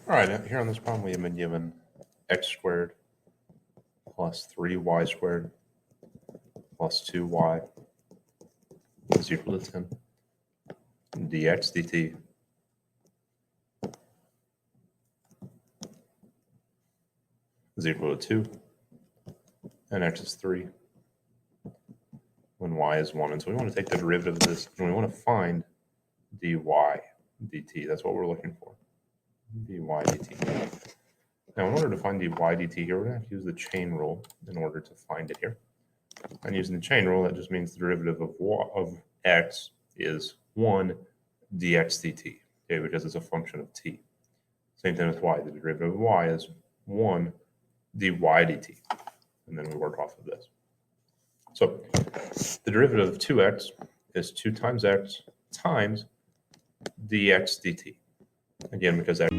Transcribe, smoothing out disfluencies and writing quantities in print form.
All right, here on this problem, we have been given x squared plus 3y squared plus 2y is equal to 10. Dx dt is equal to 2, and x is 3, when y is 1. And so we want to take the derivative of this, and we want to find dy dt. That's what we're looking for, dy dt. Now, in order to find dy dt here, we're going to have to use the chain rule in order to find it here. And using the chain rule, that just means the derivative of x is 1 dx dt, okay, because it's a function of t. Same thing with y. The derivative of y is 1 dy dt. And then we work off of this. So the derivative of 2x is 2 times x times dx dt. Again, because x